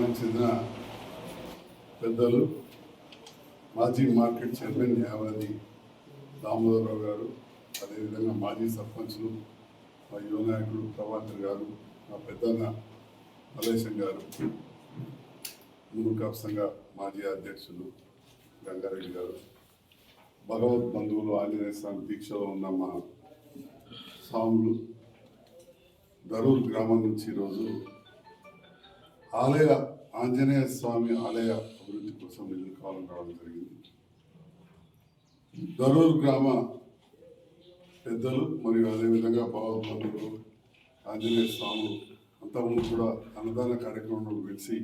గ్రామానికి చెందిన పెద్దలు మాజీ మార్కెట్ చైర్మన్ న్యాయవాది దామోదరరావు గారు, అదేవిధంగా మాజీ సర్పంచులు మా యువ నాయకుడు ప్రభాకర్ గారు, మా పెద్దన్న మలేశం గారు, మునుకాపు సంఘ మాజీ అధ్యక్షులు గంగారెడ్డి గారు, భగవత్ బంధువులు ఆంజనేయ స్వామి దీక్షలో ఉన్న మా స్వాములు, దరూర్ గ్రామం నుంచి ఈరోజు ఆంజనేయ స్వామి ఆలయ అభివృద్ధి కోసం నిధులు కావాలని రావడం జరిగింది. దరూర్ గ్రామ పెద్దలు మరియు అదేవిధంగా భగవత్ బంధువులు ఆంజనేయ స్వాములు అంతకుముందు కూడా అన్నదాన కార్యక్రమంలో పిలిచి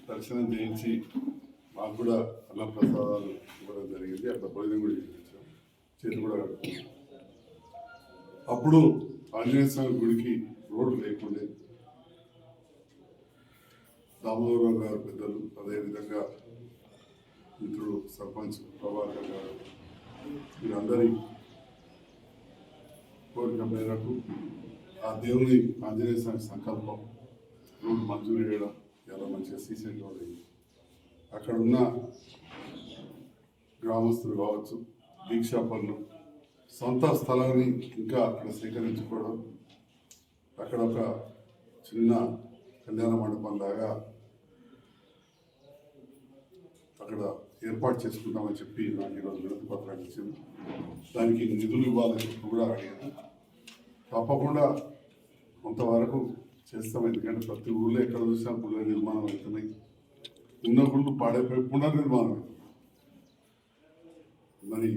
దర్శనం చేయించి మాకు కూడా అన్న ప్రసాదాలు ఇవ్వడం జరిగింది. అట్లా భోజనం కూడా చేయించాం, చేతి కూడా కట్టుకున్నాం. అప్పుడు ఆంజనేయ స్వామి గుడికి రోడ్డు లేకుండే. దామోదరరావు గారు పెద్దలు, అదేవిధంగా మిత్రుడు సర్పంచ్ ప్రభాకర్ గారు, వీరందరి కోరిక మేరకు ఆ దేవుని ఆంజనేయ స్వామి సంకల్పం రోడ్డు మంజూరు చేయడం చాలా మంచిగా సీసీ రోడ్ అయింది. అక్కడ ఉన్న గ్రామస్తులు కావచ్చు, దీక్షా పనులు, సొంత స్థలాన్ని ఇంకా అక్కడ సేకరించుకోవడం, అక్కడ ఒక చిన్న కళ్యాణ మండపం లాగా అక్కడ ఏర్పాటు చేసుకుంటామని చెప్పి నాకు ఈరోజు వినతి పత్రాలు ఇచ్చింది. దానికి నిధులు ఇవ్వాలని చెప్పి కూడా అడిగాను. తప్పకుండా కొంతవరకు చేస్తాం. ఎందుకంటే ప్రతి ఊళ్ళో ఎక్కడ చూసినా గుళ్ళ నిర్మాణం అవుతున్నాయి. ఉన్న గుళ్ళు పాడైపోయి పునర్నిర్మాణం అవుతుంది. మరి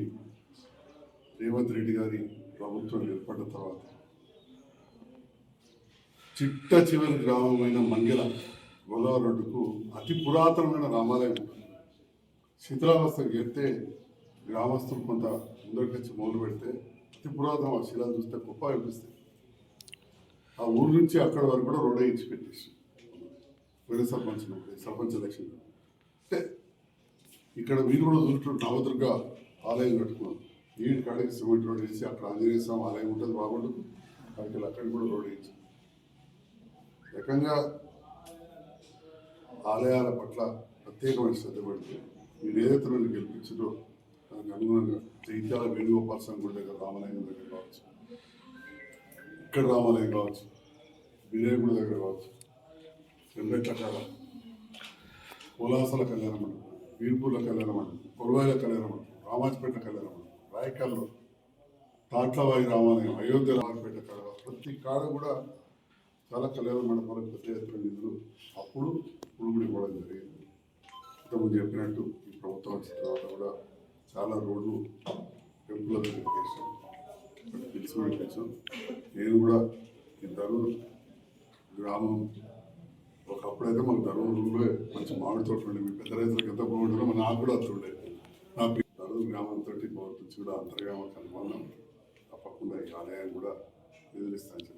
రేవంత్ రెడ్డి గారి ప్రభుత్వం ఏర్పడిన తర్వాత చిట్ట చివరి గ్రామమైన మంగళ గోదావరి రోడ్డుకు అతి పురాతనమైన రామాలయం ఉంటుంది. శిథిలావస్థకు చేస్తే గ్రామస్తులు కొంత ముందరికి వచ్చి మొదలు పెడితే అతి పురాతన శిలాలు చూస్తే గొప్ప అనిపిస్తాయి. ఆ ఊరు నుంచి అక్కడ వరకు కూడా రోడ్ వేయించి పెట్టేసి వేరే సర్పంచ్ ఎలక్షన్ అంటే ఇక్కడ మీరు కూడా చూసుకుంటూ నవదుర్గ ఆలయం కట్టుకున్నాం. నీటి కాడికి సిమెంట్ రోడ్ వేసి అక్కడ ఆంజనేయ స్వామి ఆలయం ఉంటుంది, బాగుంటుంది. అక్కడికి కూడా రోడ్ వేయించి రకంగా ఆలయాల పట్ల ప్రత్యేకమైన శ్రద్ధ పెడితే మీరు ఏదైతే నన్ను గెలిపించారో దానికి అనుగుణంగా జైత్యాల వేణుగోపాల స్వామి గుడి దగ్గర రామాలయం దగ్గర కావచ్చు, ఇక్కడ రామాలయం కావచ్చు, విజయగుడి దగ్గర కావచ్చు, వెంబెట్ల కాడ పులాసల కళ్యాణ మండపం, వీర్పూర్ల కళ్యాణ మండపం, కొరవాయిల కళ్యాణ మండపం, రామాజపేట కళ్యాణ మండపం, రాయకల్లో తాట్లవాయి రామాలయం, అయోధ్య రామాజపేట కాడ, ప్రతి కాడ కూడా చాలా కళ్యాణ మండపాలకు పెద్ద ఎత్తున నిధులు అప్పుడు కూడా ఇవ్వడం జరిగింది. ఇంతకుముందు చెప్పినట్టు ఈ ప్రభుత్వం వచ్చిన తర్వాత కూడా చాలా రోడ్లు టెంపుల్ దగ్గరికి వేసాం, పిలిచి కూడా తెచ్చాం. నేను కూడా ఈ దరూర్ గ్రామం ఒకప్పుడైతే మాకు దరూరులో మంచి మామిడి తోటలు ఉండే. మీ పెద్ద రైతులకు ఎంత బాగుంటుందో మరి నాకు కూడా అట్లా ఉండేది. నా దరూర్ గ్రామంతో భవిష్యత్తు కూడా అంతర్గ్రామ కనుగొన్నాం. తప్పకుండా ఈ ఆలయాన్ని కూడా నిధులు ఇస్తాను.